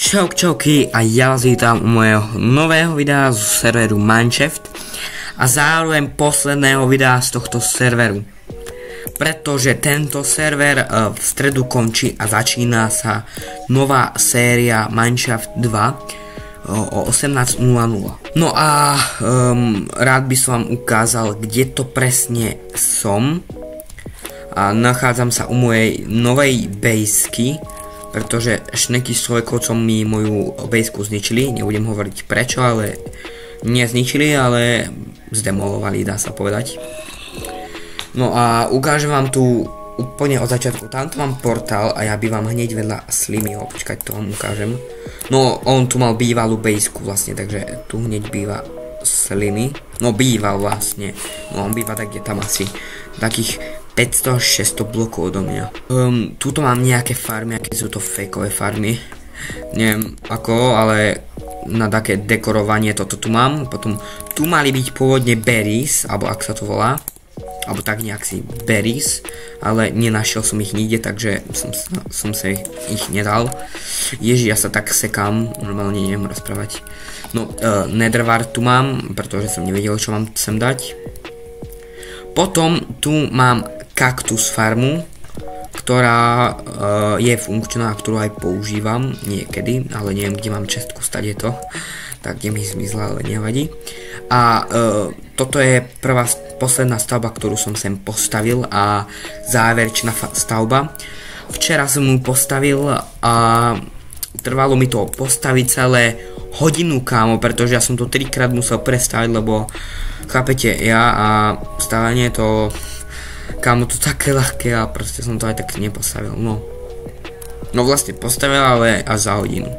Čauky a ja vás vítam u mojho nového videa z serveru Minecraft a zároveň posledného videa z tohto serveru, pretože tento server v stredu končí a začína sa nová séria Minecraft 2 o 18:00. No a rád by som vám ukázal, kde to presne som. A nachádzam sa u mojej novej baseky, pretože šneky s človekovcom mi moju baseku zničili. Nebudem hovoriť prečo, ale nezničili, ale zdemolovali, dá sa povedať. No a ukážem vám tu úplne od začiatku. Tamto mám portál a ja bývam hneď vedľa Slimyho. Počkať, to vám ukážem. No, on tu mal bývalú baseku vlastne, takže tu hneď býva Slimy. No, býval vlastne. No, on býva tak, kde tam asi takých 500-600 blokov odo mňa. Tuto mám nejaké farmy, aké sú to fejkové farmy. Neviem ako, ale na také dekorovanie toto tu mám. Potom tu mali byť pôvodne berries, alebo ak sa to volá. Alebo tak nejak si berries, ale nenašiel som ich nikde, takže som sa ich nedal. Ježi, ja sa tak sekám, normálne neviem rozprávať. No, netherwart tu mám, pretože som nevedel, čo mám sem dať. Potom tu mám kaktus farmu, ktorá je funkčná, ktorú aj používam niekedy, ale neviem, kde mám čestku, stade to, tak kde mi zmizla, ale nevadí. A toto je posledná stavba, ktorú som sem postavil a záverečná stavba. Včera som ju postavil a trvalo mi to postaviť celé hodinu, kámo, pretože ja som to 3-krát musel prestaviť, lebo chápete, ja a stavanie to, kámo, to také ľahké a proste som to aj tak nepostavil, no vlastne postavil, ale až za hodinu,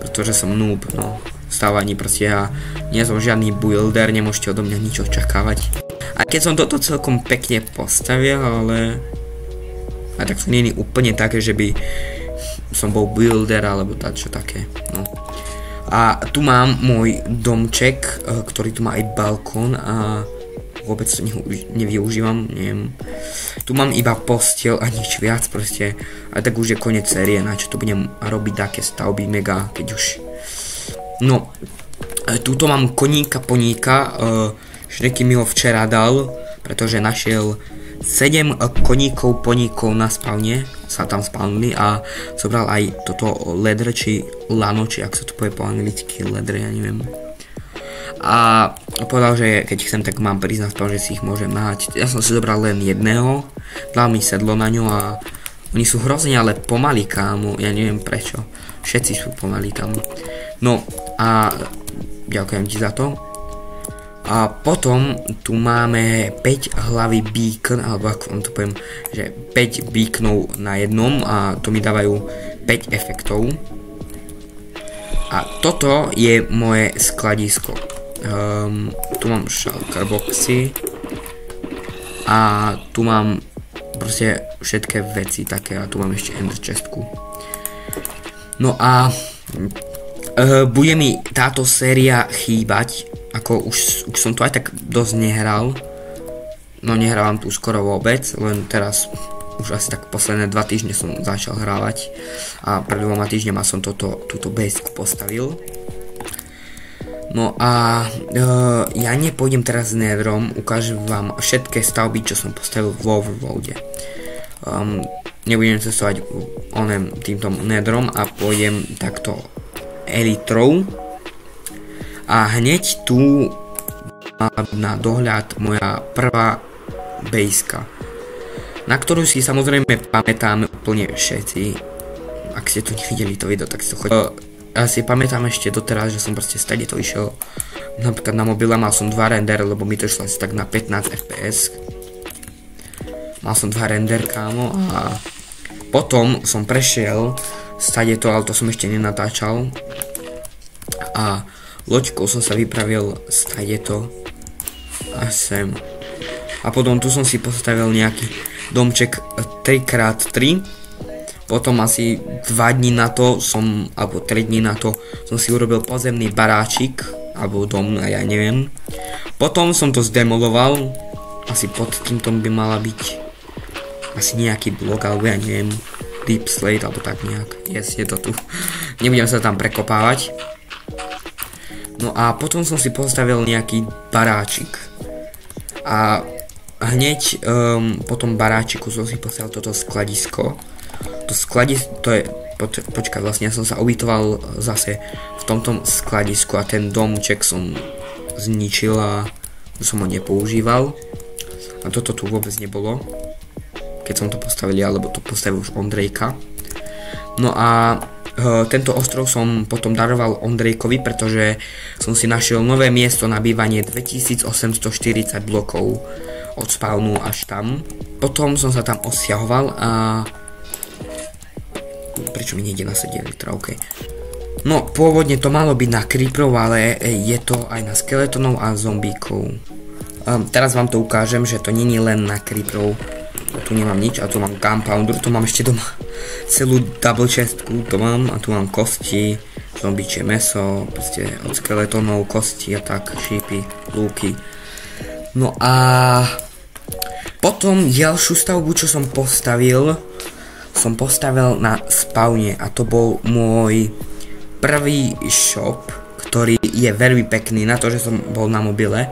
pretože som noob, no stávaní, proste ja nie som žiadny builder, nemôžete odo mňa nič očakávať. A keď som toto celkom pekne postavil, ale tak to nie je úplne také, že by som bol builder alebo čo také, no. A tu mám môj domček, ktorý tu má aj balkón a vôbec to nevyužívam, neviem. Tu mám iba postiel a nič viac proste, a tak už je koniec série, na čo tu budem robiť také stavby mega, keď už. No, túto mám koníka poníka, Šreky mi ho včera dal, pretože našiel 7 koníkov poníkov na spawne, sa tam spawnili a zobral aj toto ledre, či lano, či ak sa to povie po anglicky, ledre, ja neviem. A povedal, že keď chcem, tak mám prísť na spawn, že si ich môžem nahať. Ja som si zobral len jedného, dal mi sedlo na ňo a oni sú hrozne, ale pomalí, kámo, ja neviem prečo. Všetci sú pomalí tam. No a ďakujem ti za to. A potom tu máme 5 hlavy beacon, alebo ako vám to poviem, že 5 beaconov na jednom a to mi dávajú 5 efektov. A toto je moje skladisko. Tu mám shulker boxy a tu mám proste všetké veci také a tu mám ešte ender chestku. No a bude mi táto séria chýbať, ako už som to aj tak dosť nehral. No nehrávam tu skoro vôbec, len teraz už asi tak posledné 2 týždne som začal hrávať a pred 2 týždňami som túto baseku postavil. No a ja nepôjdem teraz s netherom, ukážem vám všetké stavby, čo som postavil v overworlde. Nebudem cestovať týmto netherom a pôjdem takto elitrou. A hneď tu na dohľad moja prvá baseka, na ktorú si samozrejme pamätáme úplne všetci. Ak ste tu nevideli to video, tak si to chodí. Ja si pamätám ešte doteraz, že som proste stade to išiel. Napríklad na mobile mal som 2 render, lebo mi to išlo asi tak na 15 fps. Mal som 2 render, kámo, a potom som prešiel stade to, ale to som ešte nenatáčal. A loďkou som sa vypravil stade to a sem. A potom tu som si postavil nejaký domček 3x3. Potom asi 2 dní na to alebo 3 dní na to som si urobil pozemný baráčik, alebo dom, ja neviem. Potom som to zdemoloval, asi pod týmto by mala byť asi nejaký blok, alebo ja neviem, Deep Slate, alebo tak nejak. Yes, je to tu. Nebudem sa tam prekopávať. No a potom som si postavil nejaký baráčik. A hneď po tom baráčiku som si postavil toto skladisko. To je... Počkaj, vlastne ja som sa ubytoval zase v tomto skladisku a ten domček som zničil a som ho nepoužíval. A toto tu vôbec nebolo, keď som to postavil ja, lebo to postavil už Ondrejka. No a tento ostrov som potom daroval Ondrejkovi, pretože som si našiel nové miesto na bývanie 2840 blokov od spawnu až tam. Potom som sa tam osťahoval a... Prečo mi nejde na 7 litra, ok. No, pôvodne to malo byť na creeperov, ale je to aj na skeletonov a zombíkov. Teraz vám to ukážem, že to nie je len na creeperov. Tu nemám nič a tu mám gunpowder, to mám ešte doma. Celú double chestku to mám a tu mám kosti, zombičie meso, proste od skeletonov, kosti a tak, šípy, lúky. No a potom ďalšiu stavbu, čo som postavil na spawne a to bol môj prvý shop, ktorý je veľmi pekný na to, že som bol na mobile.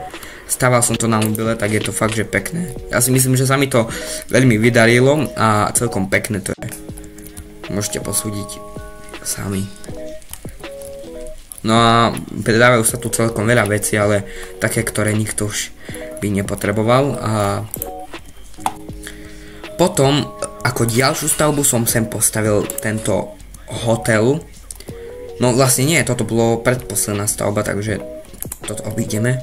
Stával som to na mobile, tak je to fakt, že pekné. Ja si myslím, že sa mi to veľmi vydarilo a celkom pekné to je. Môžete posúdiť sami. No a predávajú sa tu celkom veľa vecí, ale také, ktoré nikto už by nepotreboval. A potom, ako ďalšiu stavbu som sem postavil tento hotel. No vlastne nie, toto bolo predposledná stavba, takže toto obídeme.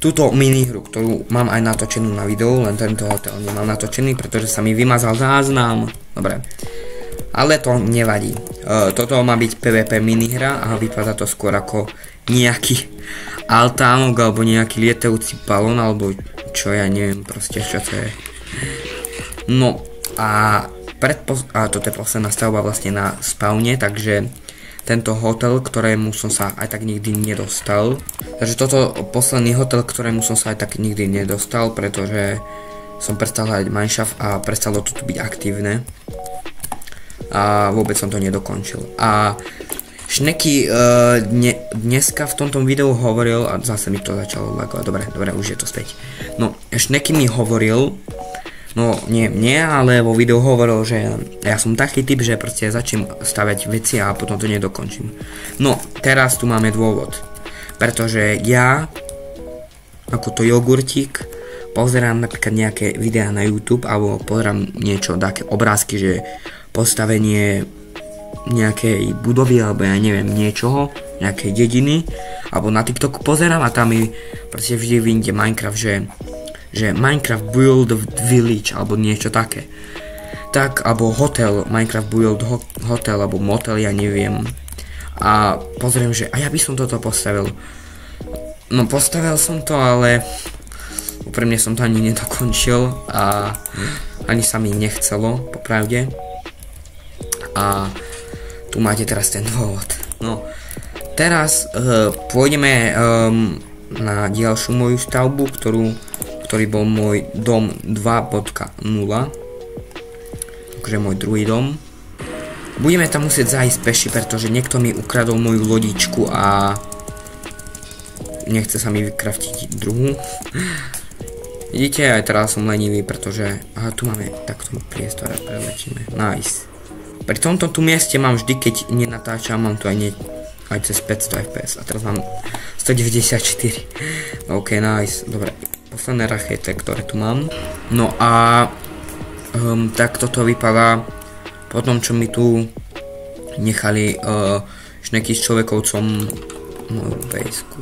Túto minihru, ktorú mám aj natočenú na videu, len tento hotel nemám natočený, pretože sa mi vymazal záznam. Dobre. Ale to nevadí. Toto má byť PvP minihra a vypadá to skôr ako nejaký altánok alebo nejaký lietajúci balón alebo čo, ja neviem proste čo to je. No a toto je posledná stavba vlastne na spawne, takže tento hotel, ktorému som sa aj tak nikdy nedostal. Takže toto posledný hotel, ktorému som sa aj tak nikdy nedostal, pretože som prestal hrať Mineshaft a prestalo to tu byť aktívne. A vôbec som to nedokončil. A Šneky dneska v tomto videu hovoril, a zase mi to začalo lagovať, dobre, už je to späť. No, Šneky mi hovoril, no nie mne, ale vo videu hovoril, že ja som taký typ, že proste začnem stavať veci a potom to nedokončím. No, teraz tu máme dôvod. Pretože ja, ako to jogurtík, pozerám napríklad nejaké videá na YouTube, alebo pozerám niečo, také obrázky, že postavenie nejakej budovy, alebo ja neviem, niečoho, nejakej dediny, alebo na TikToku pozerám a tam mi proste vždy vyjde Minecraft, že Minecraft Build Village alebo niečo také. Tak, alebo hotel, Minecraft Build Hotel alebo motel, ja neviem. A pozriem, že a ja by som toto postavil. No postavil som to, ale úprimne som to ani nedokončil a ani sa mi nechcelo, popravde. A tu máte teraz ten dôvod. No, teraz pôjdeme na ďalšiu moju stavbu, ktorý bol môj dom 2.0, takže môj druhý dom. Budeme tam musieť zájsť peši, pretože niekto mi ukradol moju lodičku a nechce sa mi vykraftiť druhú. Vidíte, aj teraz som lenivý, pretože aha, tu máme takto priestor a preletíme. Nice. Pri tomto tu mieste mám vždy, keď nenatáčam, mám tu aj cez 500 fps a teraz mám 194. Ok, nice, dobre. Posledné rachete, ktoré tu mám. No a tak toto vypadá po tom, čo mi tu nechali Šneky s človekovcom moju bejsku.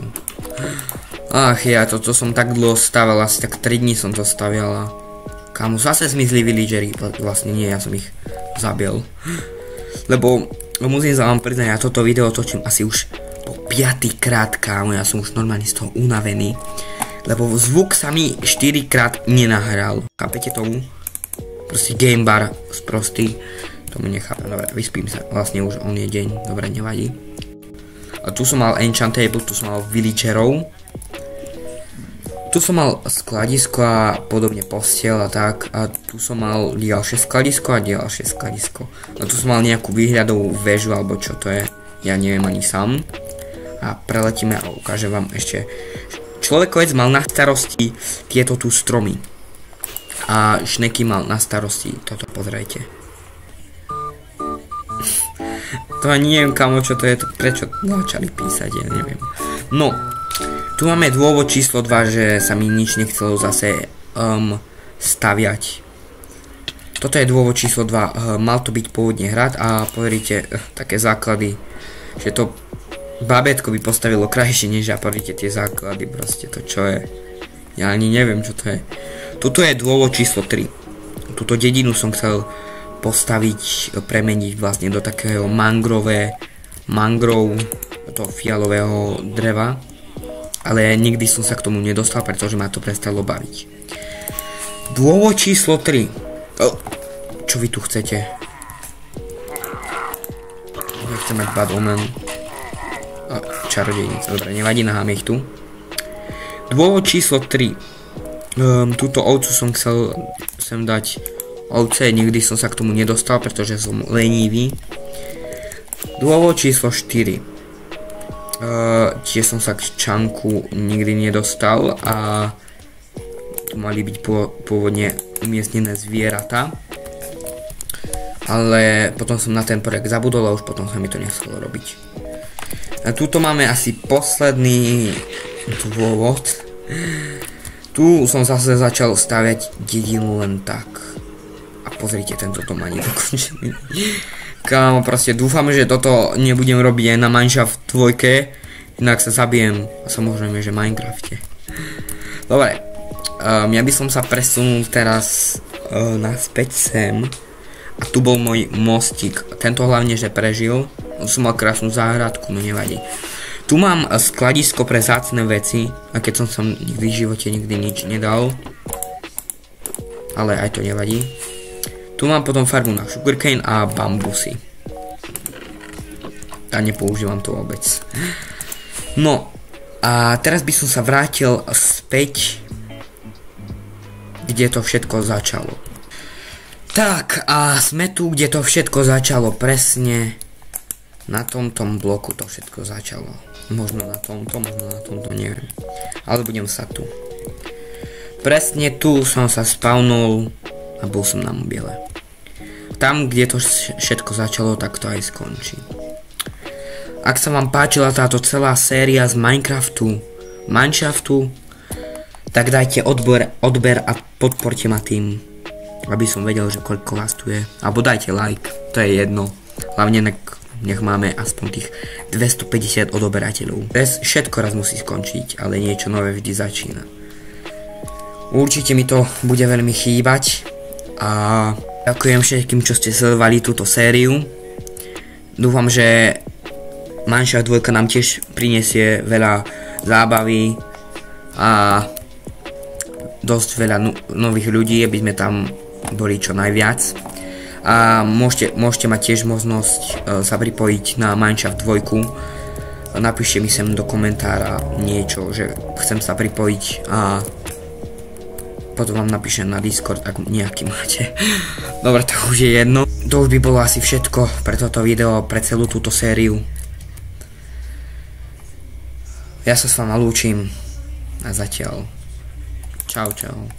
Ach ja, toto som tak dlho stavel, asi tak 3 dní som to staviala. Kámo, zase zmizli villageri, vlastne nie, ja som ich zabil. Lebo musím sa vám priznať, ja toto video točím asi už po 5. krát, kámo, ja som už normálne z toho unavený. Lebo zvuk sa mi 4 krát nenahral. Chápete tomu? Proste gamebar sprostý. Tomu nechápem. Dobre, vyspím sa. Vlastne už on je deň. Dobre, nevadí. A tu som mal enchantable, tu som mal villagerov. Tu Tu som mal skladisko a podobne postiel a tak. A tu som mal ďalšie skladisko a ďalšie skladisko. A tu som mal nejakú výhľadovú väžu alebo čo to je. Ja neviem ani sám. A preletíme a ukážem vám ešte. Človekovec mal na starosti tieto tu stromy. A Šneky mal na starosti toto, pozrite. To ani neviem kamo čo to je, prečo začali písať, ja neviem. No, tu máme dôvod číslo 2, že sa mi nič nechcelo zase staviať. Toto je dôvod číslo 2, mal to byť pôvodne hrad a pozrite, také základy, že to babetko by postavilo krajšie než ja, pozrite tie základy, proste to čo je. Ja ani neviem čo to je. Toto je dôvod číslo 3. Túto dedinu som chcel postaviť, premeniť vlastne do takého mangrove, toho fialového dreva. Ale nikdy som sa k tomu nedostal, pretože ma to prestalo baviť. Dôvod číslo 3. Čo vy tu chcete? Ja chcem mať Bad Omen. Čarodejnica, dobre, nevadí, necháme ich tu. Dôvod číslo 3. Túto ovcu som chcel sem dať ovce, nikdy som sa k tomu nedostal, pretože som lenivý. Dôvod číslo 4. Tiež som sa k čanku nikdy nedostal a tu mali byť pôvodne umiestnené zvieratá. Ale potom som na ten projekt zabudol a už potom sa mi to nechcelo robiť. A tuto máme asi posledný dôvod. Tu som zase začal staviať dedinu len tak. A pozrite, tento dom ani dokončený. Kámo, proste dúfam, že toto nebudem robiť aj na Mineshaft 2, inak sa zabijem, samozrejme, že v Minecrafte. Dobre, ja by som sa presunul teraz naspäť sem. A tu bol môj mostík, tento hlavne, že prežil. Som mal krásnu záhradku, no nevadí. Tu mám skladisko pre vzácne veci, a keď som sa nikdy v živote nikdy nič nedal. Ale aj to nevadí. Tu mám potom farbu na sugarcane a bambusy. A nepoužívam to vôbec. No, a teraz by som sa vrátil späť, kde to všetko začalo. Tak, a sme tu, kde to všetko začalo, presne. Na tomto bloku to všetko začalo. Možno na tomto, neviem. Ale budem sa tu. Presne tu som sa spawnul a bol som na mobile. Tam, kde to všetko začalo, tak to aj skončí. Ak sa vám páčila táto celá séria z Mineshaftu, tak dajte odber a podporte ma tým, aby som vedel, že koľko vás tu je. Alebo dajte like, to je jedno. Hlavne nech máme aspoň tých 250 odoberateľov. Všetko raz musí skončiť, ale niečo nové vždy začína. Určite mi to bude veľmi chýbať. A ďakujem všetkým, čo ste sledovali túto sériu. Dúfam, že Mineshaft 2 nám tiež prinesie veľa zábavy a dosť veľa nových ľudí, aby sme tam boli čo najviac. A môžete mať tiež možnosť sa pripojiť na Mineshaft 2. Napíšte mi sem do komentára niečo, že chcem sa pripojiť a potom vám napíšem na Discord, ak nejaký máte. Dobre, to už je jedno. To už by bolo asi všetko pre toto video, pre celú túto sériu. Ja sa s vami lúčim a zatiaľ. Čau, čau.